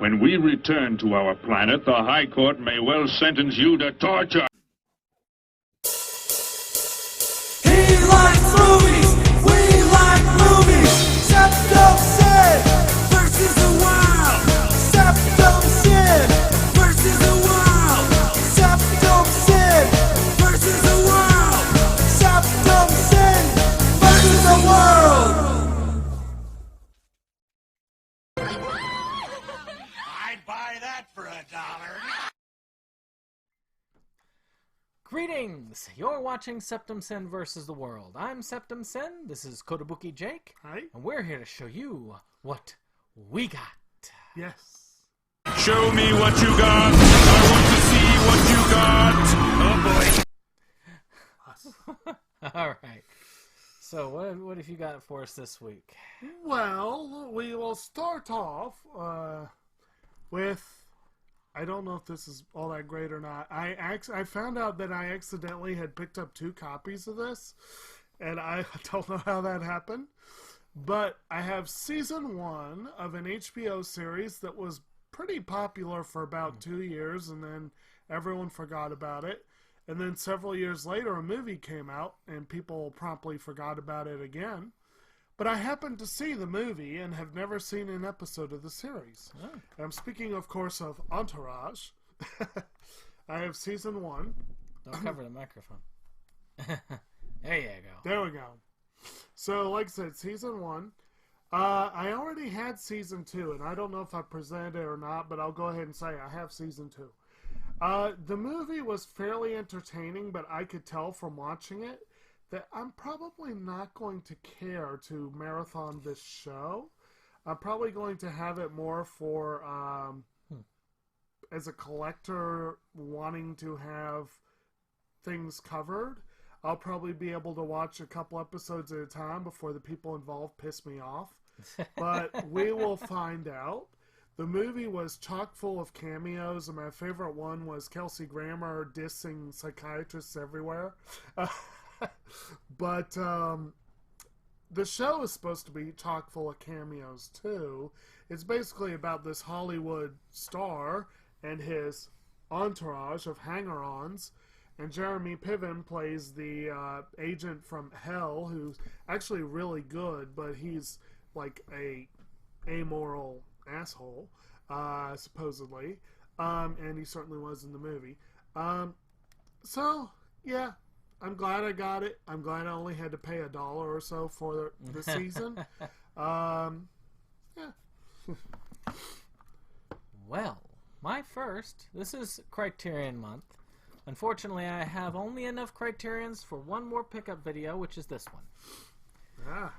When we return to our planet, the High Court may well sentence you to torture. He likes movies, we like movies. Septum Sin versus the world. Septum Sin versus the world. Septum Sin versus the world. Septum Sin versus the world. I'd buy that for $1. Greetings! You're watching Septum Sin versus the World. I'm Septum Sin, this is Kotobuki Jake, Hi. and we're here to show you what we got. Yes. Show me what you got. I want to see what you got. Oh, boy. Alright, so what have you got for us this week? Well, we will start off with, I don't know if this is all that great or not. I found out that I accidentally had picked up 2 copies of this, and I don't know how that happened. But I have season 1 of an HBO series that was pretty popular for about 2 years, and then everyone forgot about it. And then several years later, a movie came out, and people promptly forgot about it again. But I happened to see the movie and have never seen an episode of the series. Oh. I'm speaking, of course, of Entourage. I have season 1. Don't cover the microphone. There you go. There we go. So, like I said, season 1. I already had season 2, and I don't know if I presented it or not, but I'll go ahead and say I have season 2. The movie was fairly entertaining, but I could tell from watching it that I'm probably not going to care to marathon this show. I'm probably going to have it more for as a collector wanting to have things covered. I'll probably be able to watch a couple episodes at a time before the people involved piss me off. But we will find out. The movie was chock full of cameos, and my favorite one was Kelsey Grammer dissing psychiatrists everywhere. But the show is supposed to be chock full of cameos too. It's basically about this Hollywood star and his entourage of hanger-ons, and Jeremy Piven plays the agent from hell, who's actually really good, but he's like a amoral asshole, supposedly, and he certainly was in the movie. So yeah, I'm glad I got it. I'm glad I only had to pay $1 or so for the season. Yeah. Well, my first, this is Criterion month. Unfortunately, I have only enough Criterions for one more pickup video, which is this one. Ah,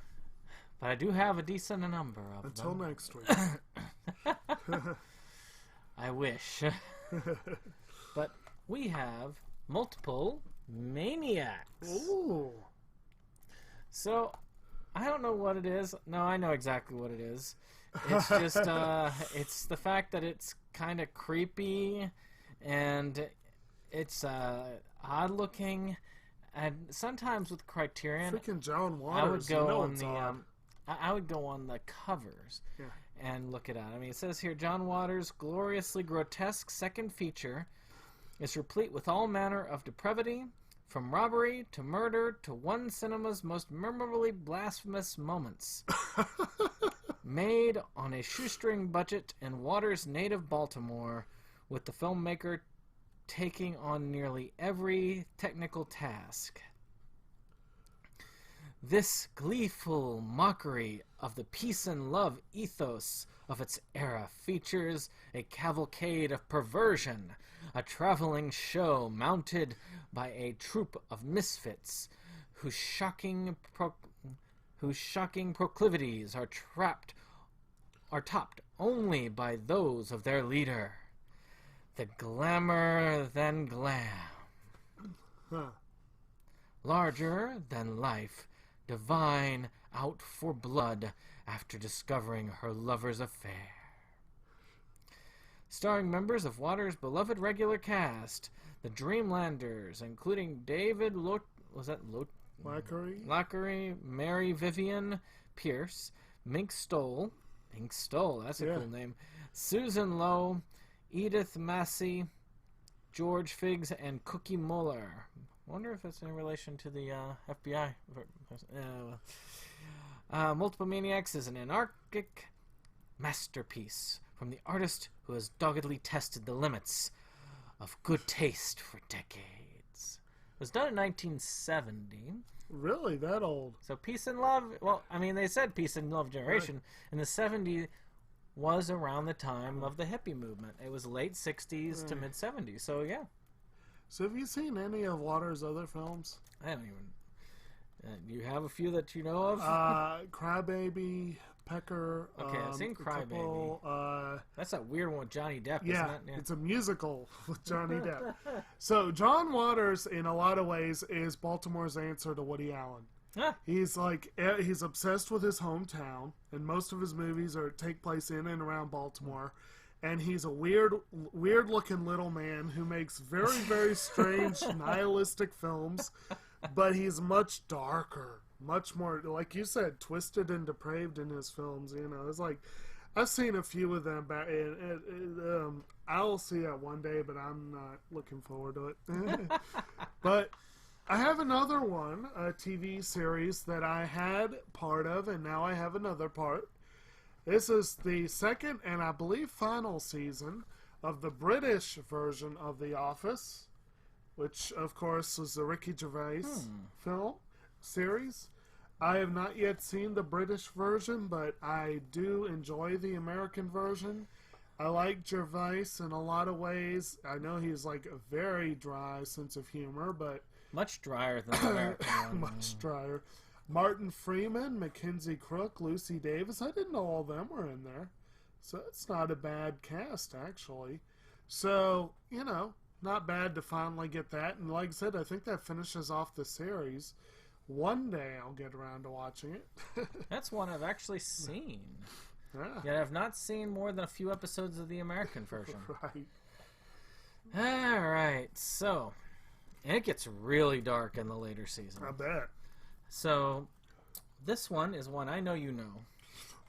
But I do have a decent number of until them. next week. I wish. But we have multiple Maniacs. Ooh. So, I don't know what it is. No, I know exactly what it is. It's just, it's the fact that it's kind of creepy, and it's odd looking, and sometimes with Criterion, Freaking John I would Waters. go you know on it's the odd. I would go on the covers Yeah. and look it out. I mean, it says here, John Waters' gloriously grotesque second feature is replete with all manner of depravity, from robbery to murder to one cinema's most memorably blasphemous moments. Made on a shoestring budget in Waters' native Baltimore, with the filmmaker taking on nearly every technical task. This gleeful mockery of the peace and love ethos of its era features a cavalcade of perversion, a traveling show mounted by a troupe of misfits whose shocking proclivities are topped only by those of their leader. The glamour than glam. Huh. Larger than life, divine out for blood after discovering her lover's affair. Starring members of Waters' beloved regular cast, the Dreamlanders, including David Lockery, Mary Vivian Pierce, Mink Stoll, that's a cool name, Susan Lowe, Edith Massey, George Figgs, and Cookie Muller. Wonder if that's in relation to the FBI. Multiple Maniacs is an anarchic masterpiece from the artist who has doggedly tested the limits of good taste for decades. It was done in 1970. Really? That old? So Peace and Love, well, I mean, they said Peace and Love Generation. Right. In the 70s was around the time of the hippie movement. It was late 60s to mid 70s. So, yeah. So have you seen any of Waters' other films? I don't even... you have a few that you know of? Crybaby, Pecker. Okay, I've seen Crybaby. That's that weird one with Johnny Depp, Yeah, isn't it? it's a musical with Johnny Depp. So John Waters, in a lot of ways, is Baltimore's answer to Woody Allen. Ah, He's obsessed with his hometown, and most of his movies take place in and around Baltimore. And he's a weird-looking little man who makes very, very strange, nihilistic films, but he's much darker, much more, like you said, twisted and depraved in his films. You know, it's like I've seen a few of them back. I'll see that one day, but I'm not looking forward to it. But I have another one, a TV series that I had part of, and now I have another part. This is the second and I believe final season of the British version of The Office, which of course was the Ricky Gervais film series. I have not yet seen the British version, but I do enjoy the American version. I like Gervais in a lot of ways. I know he's like a very dry sense of humor, but much drier than the American one. much drier. Martin Freeman, Mackenzie Crook, Lucy Davis. I didn't know all of them were in there. So it's not a bad cast, actually. So, you know, not bad to finally get that. And like I said, I think that finishes off the series. One day I'll get around to watching it. That's one I've actually seen. Yeah. Yet I've not seen more than a few episodes of the American version. Right. Alright, so... And it gets really dark in the later season. I bet. So, this one is one I know you know.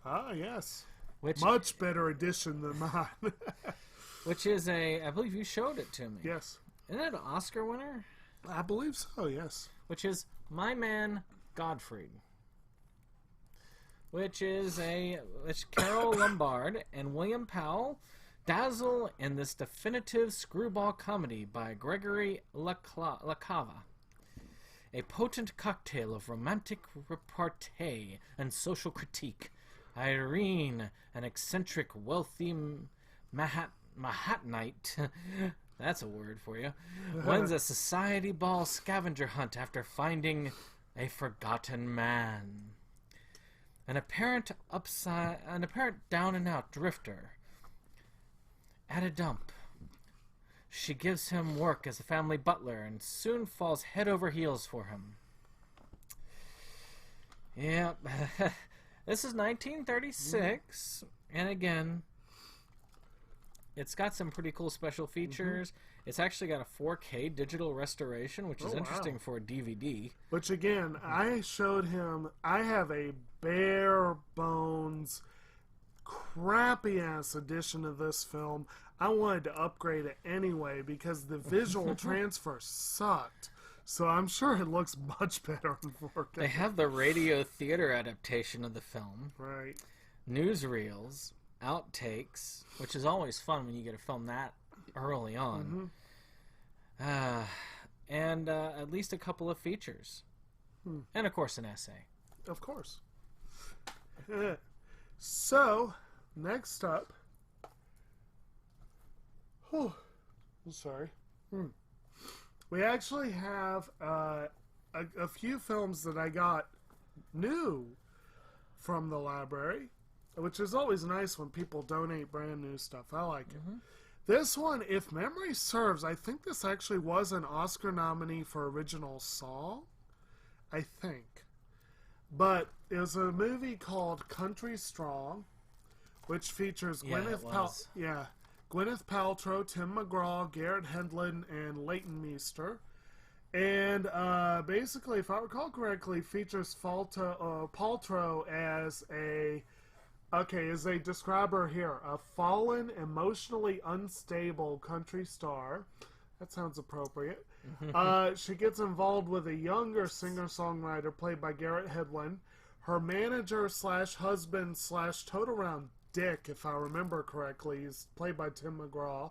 Ah, yes. Which, Much better edition than mine. which is I believe you showed it to me. Yes. Isn't it an Oscar winner? I believe so, yes. Which is My Man Godfrey. Which Carol Lombard and William Powell dazzle in this definitive screwball comedy by Gregory LaCava. A potent cocktail of romantic repartee and social critique. Irene, an eccentric, wealthy Manhattanite, that's a word for you, wins a society ball scavenger hunt after finding a forgotten man. An apparent down and out drifter. At a dump, she gives him work as a family butler and soon falls head over heels for him. Yeah, this is 1936, and again, it's got some pretty cool special features. It's actually got a 4K digital restoration, which is interesting for a DVD. Which again, I showed him, I have a bare bones, crappy ass edition of this film. I wanted to upgrade it anyway because the visual transfer sucked. So I'm sure it looks much better in 4K. They have the radio theater adaptation of the film. Right. Newsreels, outtakes, which is always fun when you get a film that early on. And at least a couple of features. And of course an essay. Of course. So, next up. I'm sorry. We actually have a few films that I got new from the library, which is always nice when people donate brand new stuff. I like it. This one, if memory serves, I think this actually was an Oscar nominee for original song. I think. But it was a movie called Country Strong, which features Gwyneth Paltrow, Tim McGraw, Garrett Hedlund, and Leighton Meester. And basically, if I recall correctly, features Paltrow as a Okay, as they describe her here, a fallen, emotionally unstable country star. That sounds appropriate. She gets involved with a younger singer-songwriter played by Garrett Hedlund. Her manager slash husband slash total-round dick, if I remember correctly, is played by Tim McGraw.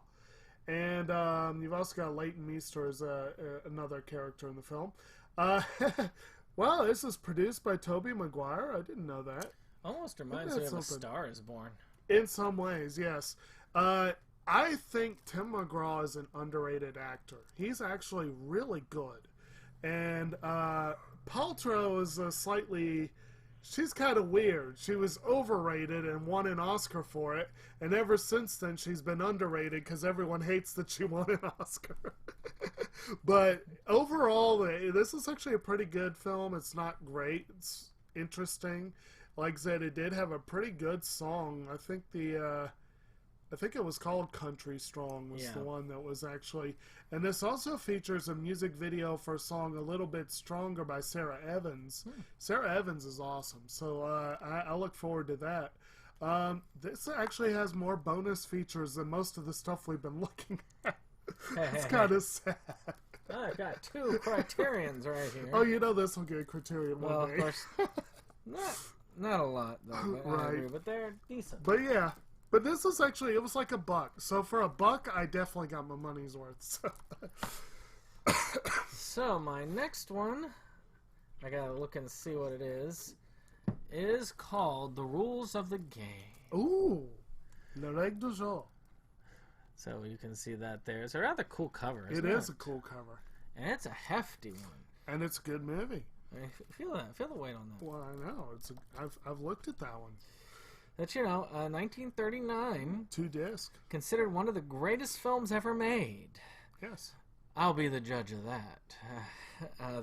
And you've also got Leighton Meester as another character in the film. Wow, this is produced by Tobey Maguire. I didn't know that. Almost reminds me of A Star Is Born. In some ways, yes. I think Tim McGraw is an underrated actor. He's actually really good. And Paltrow is she's kind of weird. She was overrated and won an Oscar for it. And ever since then, she's been underrated because everyone hates that she won an Oscar. But overall, this is actually a pretty good film. It's not great. It's interesting. Like I said, it did have a pretty good song. I think it was called Country Strong was the one that was actually... And this also features a music video for a song A Little Bit Stronger by Sarah Evans. Sarah Evans is awesome, so I look forward to that. This actually has more bonus features than most of the stuff we've been looking at. It's kind of sad. I've got 2 Criterions right here. Oh, you know this will get a Criterion one Well, day. of course, not a lot, though. But I agree, but they're decent. But yeah. But this was actually, it was like $1. So for $1, I definitely got my money's worth. So my next one, I gotta look and see what it is called The Rules of the Game. Ooh. Le Règle du Jeu. So you can see that there. It's a rather cool cover, It isn't it? is a cool cover. And it's a hefty one. And it's a good movie. I mean, feel the weight on that. Well, I know. I've looked at that one. That, 1939, 2 disc. considered one of the greatest films ever made. Yes. I'll be the judge of that.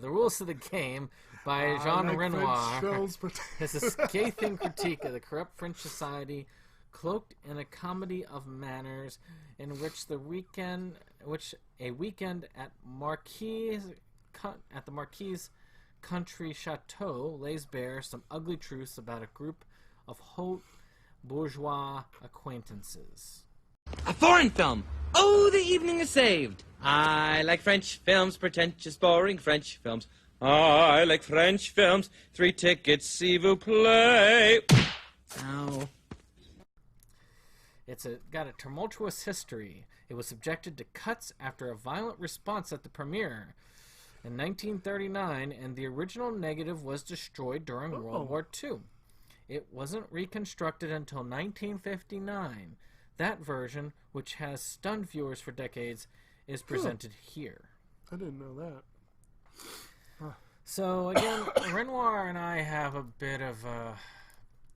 The Rules of the Game by Jean Renoir is a scathing critique of the corrupt French society, cloaked in a comedy of manners, in which a weekend at the Marquis' country chateau lays bare some ugly truths about a group of haute bourgeois acquaintances. A foreign film! Oh, the evening is saved! I like French films, pretentious, boring French films. I like French films. 3 tickets, s'il vous plaît. Ow. It's got a tumultuous history. It was subjected to cuts after a violent response at the premiere in 1939, and the original negative was destroyed during World War II. It wasn't reconstructed until 1959. That version, which has stunned viewers for decades, is presented here. I didn't know that. So, again, Renoir and I have a bit of a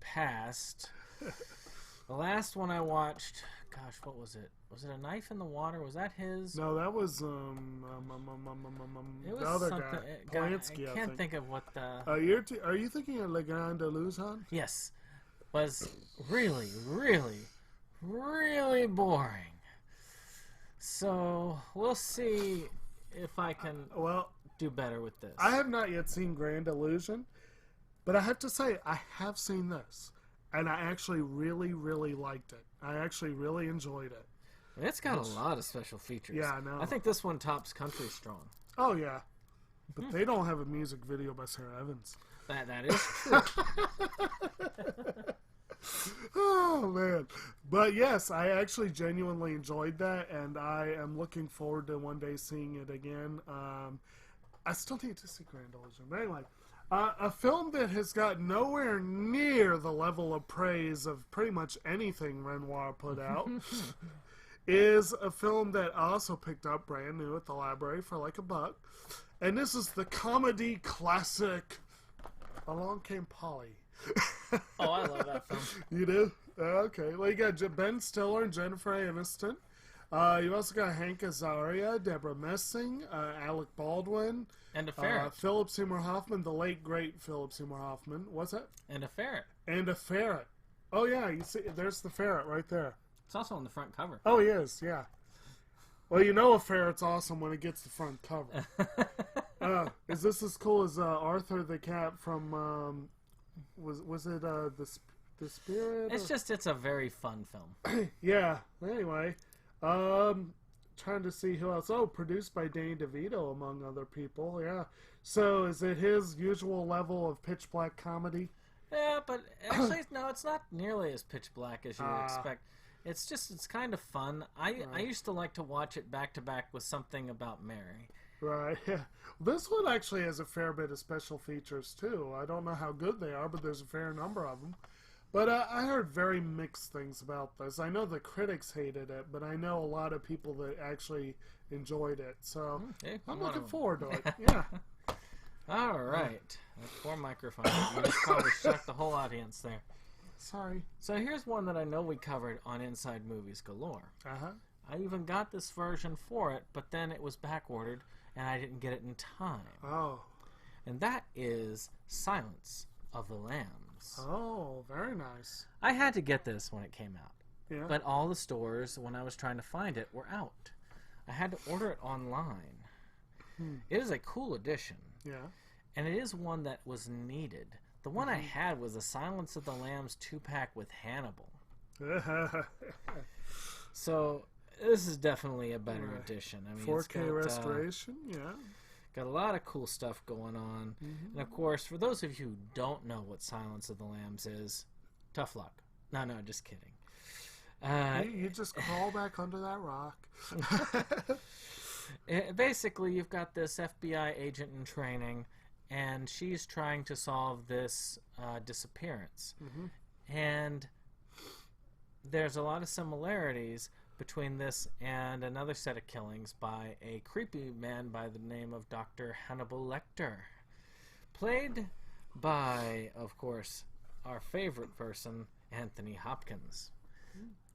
past. The last one I watched, gosh, what was it? Was it A Knife in the Water? Was that his? No, that was It was the other something. guy. Polanski, I can't think of what the... Are you thinking of Le Grand Illusion? Yes. Was really, really, really boring. So, we'll see if I can do better with this. I have not yet seen Grand Illusion, but I have to say, I have seen this. And I actually really, really liked it. I actually really enjoyed it. It's got a lot of special features. Yeah, I know. I think this one tops Country Strong. Oh, yeah. But they don't have a music video by Sarah Evans. That is true. Oh, man. But yes, I actually genuinely enjoyed that, and I am looking forward to one day seeing it again. I still need to see Grand Illusion. But anyway, a film that has got nowhere near the level of praise of pretty much anything Renoir put out is a film that I also picked up brand new at the library for like $1. And this is the comedy classic Along Came Polly. Oh, I love that film. You do? Okay. Well, you got Ben Stiller and Jennifer Aniston. You also got Hank Azaria, Deborah Messing, Alec Baldwin. And a ferret. Philip Seymour Hoffman, the late, great Philip Seymour Hoffman. What's that? And a ferret. And a ferret. Oh, yeah. You see, there's the ferret right there. It's also on the front cover. Oh, he is, yeah. Well, you know a ferret's awesome when it gets the front cover. Is this as cool as Arthur the Cat from... Was it the The Spirit. It's a very fun film. Yeah. Anyway, trying to see who else. Oh, produced by Danny DeVito, among other people. Yeah. So, is it his usual level of pitch black comedy? Yeah, but actually, no, it's not nearly as pitch black as you would expect. It's kind of fun. I used to like to watch it back to back with something about Mary. Right. Yeah. This one actually has a fair bit of special features too. I don't know how good they are, but there's a fair number of them. But I heard very mixed things about this. I know the critics hated it, but I know a lot of people that actually enjoyed it. So Okay, I'm one looking of 'em. forward to it. Yeah. All right. That poor microphone. You just probably shocked the whole audience there. Sorry. So here's one that I know we covered on Inside Movies Galore. Uh-huh. I even got this version for it, but then it was back ordered, and I didn't get it in time. Oh. And that is Silence of the Lambs. Oh, very nice. I had to get this when it came out, Yeah. but all the stores, when I was trying to find it, were out. I had to order it online. It is a cool edition, Yeah. and it is one that was needed. The one I had was the Silence of the Lambs 2-pack with Hannibal. So this is definitely a better Right. edition. I mean, 4K it's got, restoration, yeah. got a lot of cool stuff going on. And of course, for those of you who don't know what Silence of the Lambs is, tough luck. No, just kidding. You just crawl back under that rock. Basically, you've got this FBI agent in training, and she's trying to solve this disappearance. And there's a lot of similarities between this and another set of killings by a creepy man by the name of Dr. Hannibal Lecter, played by, of course, our favorite person, Anthony Hopkins.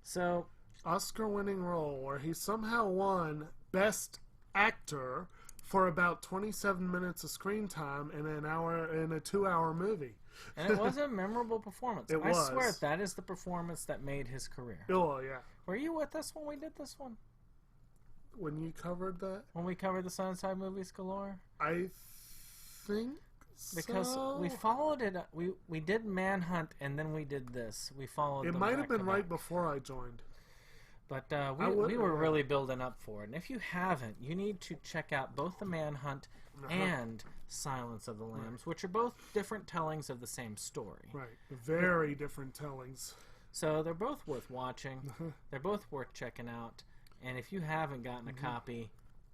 So, Oscar-winning role where he somehow won Best Actor for about 27 minutes of screen time in a 2-hour movie. and it was a memorable performance. It I was. swear that is the performance that made his career. Oh, yeah. Were you with us when we did this one? When you covered that, When we covered the Sunside Movies Galore? I think Because so. we followed it. We did Manhunt, and then we did this. We followed. It them might have back been to right back. before I joined. But would- we were really building up for it. And if you haven't, you need to check out both the Manhunt and Silence of the Lambs, which are both different tellings of the same story. Right. Very different tellings. So they're both worth watching. They're both worth checking out. And if you haven't gotten a copy,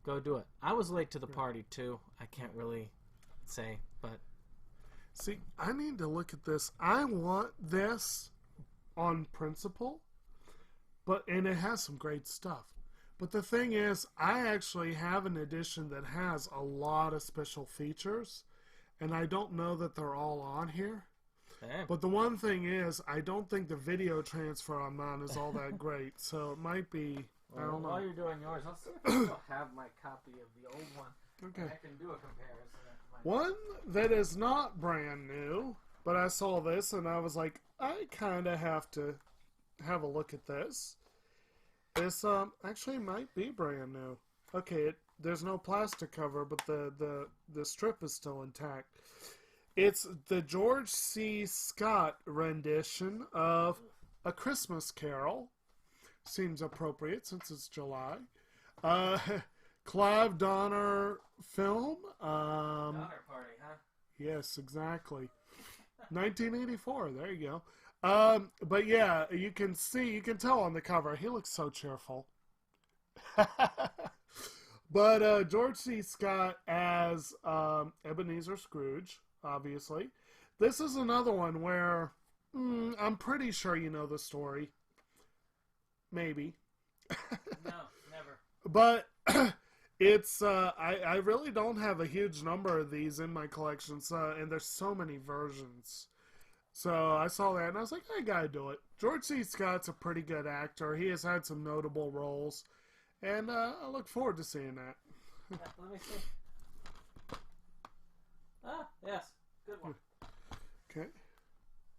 go do it. I was late to the party too. I can't really say, but See, I need to look at this. I want this on principle, and it has some great stuff. But the thing is, I actually have an edition that has a lot of special features, and I don't know that they're all on here. hey, But the one thing is, I don't think the video transfer on mine is all that great, so it might be, I don't know. while you're doing yours, I'll see if I still have my copy of the old one. Okay. I can do a comparison. One that is not brand new, but I saw this and I was like, I kind of have to have a look at this. This actually might be brand new. Okay, there's no plastic cover, but the strip is still intact. It's the George C. Scott rendition of A Christmas Carol. Seems appropriate since it's July. Clive Donner film. Donner Party, huh? Yes, exactly. 1984. There you go. But yeah, you can tell on the cover, he looks so cheerful. But George C. Scott as Ebenezer Scrooge, obviously. This is another one where I'm pretty sure you know the story. Maybe. No, never. But it's I really don't have a huge number of these in my collection, and there's so many versions. So I saw that and I was like, I gotta do it. George C. Scott's a pretty good actor. He has had some notable roles, and I look forward to seeing that. Let me see. Ah, yes, good one. Okay,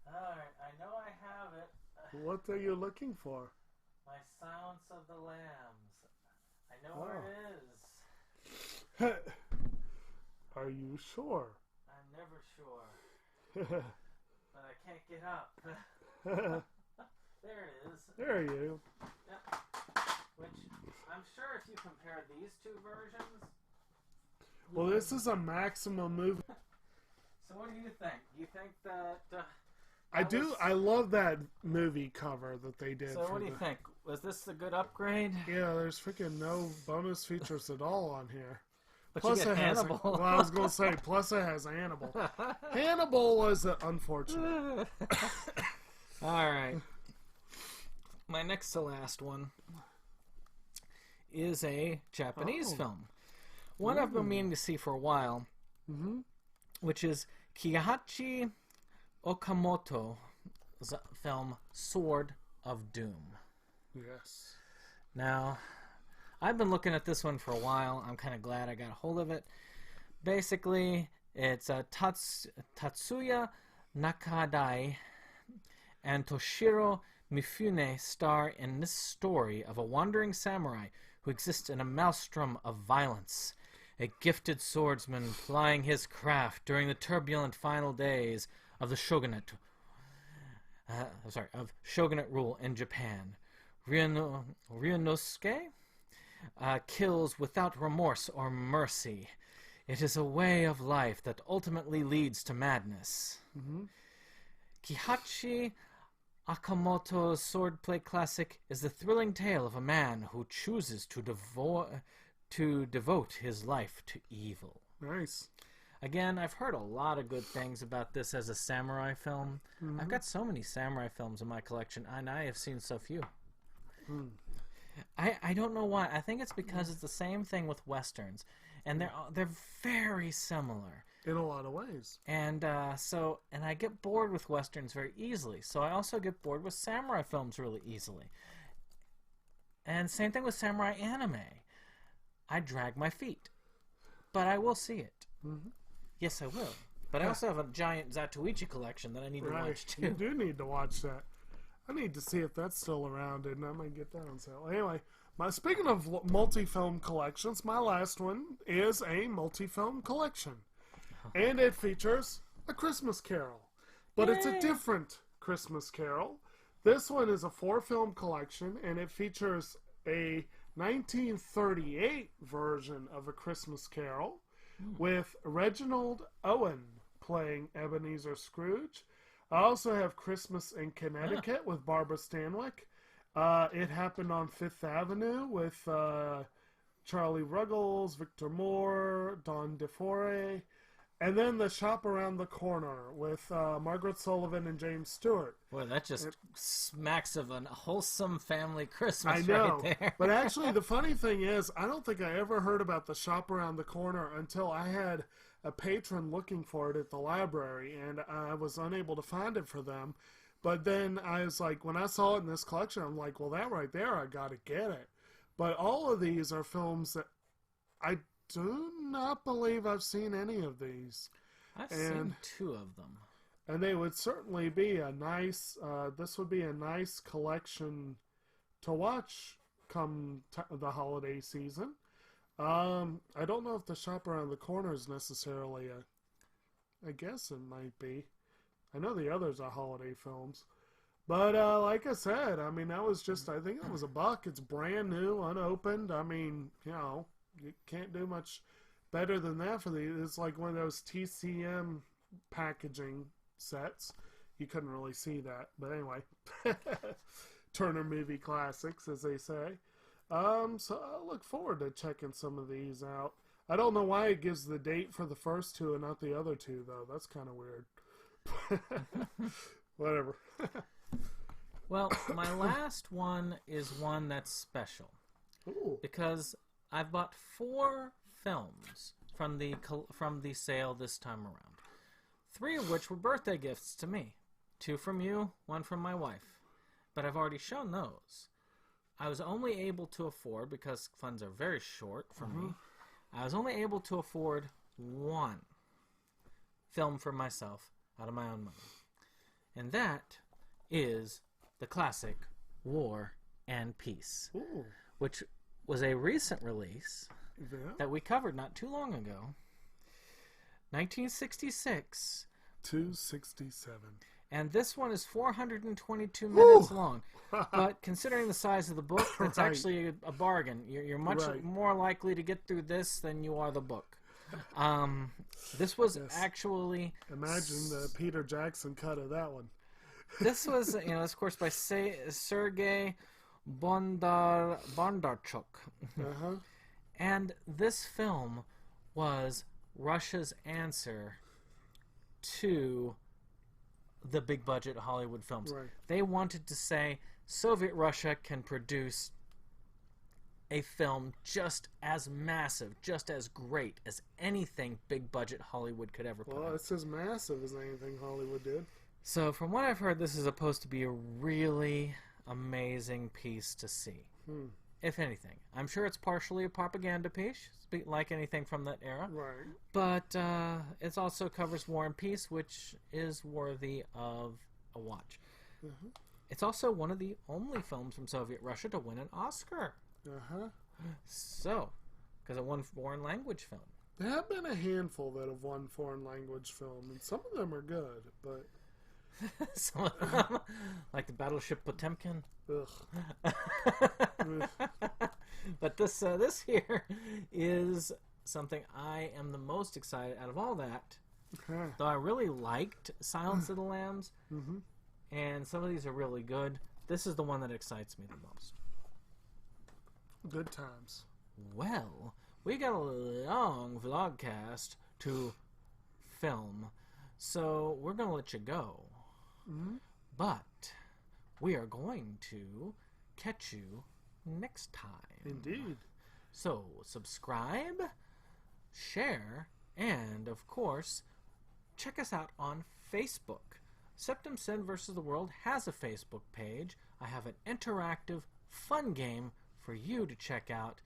All right, I know I have it. what are you looking for? My Silence of the Lambs. I know where it is. Are you sure? I'm never sure, but I can't get up. There it is. There you. Yep. Which I'm sure if you compare these two versions. Well, this is a maximum movie. So what do you think? Do you think that? I love that movie cover that they did. So what do you think? Was this a good upgrade? Yeah, there's freaking no bonus features at all on here. But Plus you get it has. Hannibal. Well, I was gonna say. Plus it has Hannibal. Hannibal was unfortunate. All right. My next to last one is a Japanese film. One I've been meaning to see for a while, which is Kihachi Okamoto's film Sword of Doom. Yes. Now, I've been looking at this one for a while. I'm kind of glad I got a hold of it. Basically, it's Tatsuya Nakadai and Toshiro Mifune star in this story of a wandering samurai who exists in a maelstrom of violence. A gifted swordsman plying his craft during the turbulent final days of the shogunate. Of shogunate rule in Japan. Ryunosuke kills without remorse or mercy. It is a way of life that ultimately leads to madness. Kihachi Akamoto's swordplay classic is the thrilling tale of a man who chooses to devote his life to evil. Nice. Again, I've heard a lot of good things about this as a samurai film. I've got so many samurai films in my collection, and I have seen so few. I don't know why. I think it's because it's the same thing with westerns, and they're very similar. In a lot of ways. And I get bored with westerns very easily. So I also get bored with samurai films really easily. And same thing with samurai anime. I drag my feet, but I will see it. Yes, I will. But I also have a giant Zatoichi collection that I need to watch too. You do need to watch that. I need to see if that's still around, and I might get that on sale. Anyway, speaking of multi-film collections, my last one is a multi-film collection. And it features A Christmas Carol. But it's a different Christmas Carol. This one is a 4-film collection, and it features a 1938 version of A Christmas Carol with Reginald Owen playing Ebenezer Scrooge. I also have Christmas in Connecticut with Barbara Stanwyck. It Happened on Fifth Avenue with Charlie Ruggles, Victor Moore, Don DeFore. And then The Shop Around the Corner with Margaret Sullivan and James Stewart. Boy, that just smacks of a wholesome family Christmas I know. right there. But actually, the funny thing is, I don't think I ever heard about The Shop Around the Corner until I had a patron looking for it at the library, and I was unable to find it for them. But then I was like, when I saw it in this collection, I'm like, well, that right there, I got to get it. But all of these are films that I do not believe I've seen any of these. I've seen 2 of them. And they would certainly be a nice, this would be a nice collection to watch come the holiday season. I don't know if The Shop Around the Corner is necessarily I guess it might be. I know the others are holiday films. But like I said, I mean, that was just, I think it was $1. It's brand new, unopened. I mean, you know, you can't do much better than that for these. It's like one of those TCM packaging sets. You couldn't really see that. But anyway, Turner Movie Classics, as they say. So I look forward to checking some of these out. I don't know why it gives the date for the first 2 and not the other 2, though. That's kind of weird. Whatever. Well, my last one is one that's special. Ooh. Because I've bought 4 films from the sale this time around. 3 of which were birthday gifts to me. 2 from you, 1 from my wife. But I've already shown those. I was only able to afford, because funds are very short for me, I was only able to afford 1 film for myself out of my own money. And that is the classic War and Peace, Ooh. which was a recent release Yeah. that we covered not too long ago. 1966. 267. And this one is 422 minutes long. But considering the size of the book, it's Right. actually a bargain. You're much Right. more likely to get through this than you are the book. This was actually... Imagine the Peter Jackson cut of that one. This was, this, of course, by Sergei Bondarchuk. Uh-huh. And this film was Russia's answer to the big budget Hollywood films. Right. They wanted to say Soviet Russia can produce a film just as massive, just as great as anything big budget Hollywood could ever put Well, out. it's as massive as anything Hollywood did. So from what I've heard, this is supposed to be a really amazing piece to see. If anything. I'm sure it's partially a propaganda piece, like anything from that era. Right. But it also covers War and Peace, which is worthy of a watch. It's also one of the only films from Soviet Russia to win an Oscar. Uh-huh. So, because it won foreign language film. There have been a handful that have won foreign language film, and some of them are good, but... Some of them, like the Battleship Potemkin. Ugh. But this here is something I am the most excited out of all that. Though I really liked Silence of the Lambs, and some of these are really good. This is the one that excites me the most. Good times. Well, we got a long vlogcast to film, so we're going to let you go. But we are going to catch you next time. Indeed. So, subscribe, share, and, of course, check us out on Facebook. Septum Sin vs. the World has a Facebook page. I have an interactive, fun game for you to check out.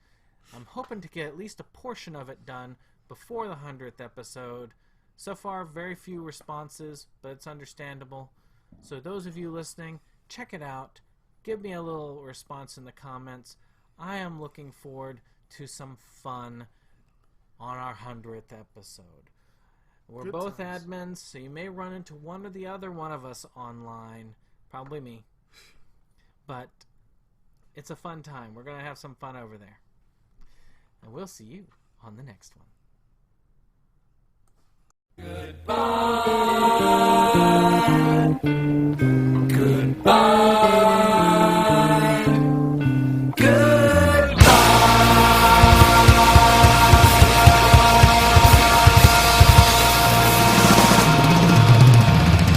I'm hoping to get at least a portion of it done before the 100th episode. So far, very few responses, but it's understandable. So those of you listening, check it out. Give me a little response in the comments. I am looking forward to some fun on our 100th episode. We're Good both times. admins, so you may run into one or the other one of us online. Probably me. But it's a fun time. We're going to have some fun over there. And we'll see you on the next one. Goodbye.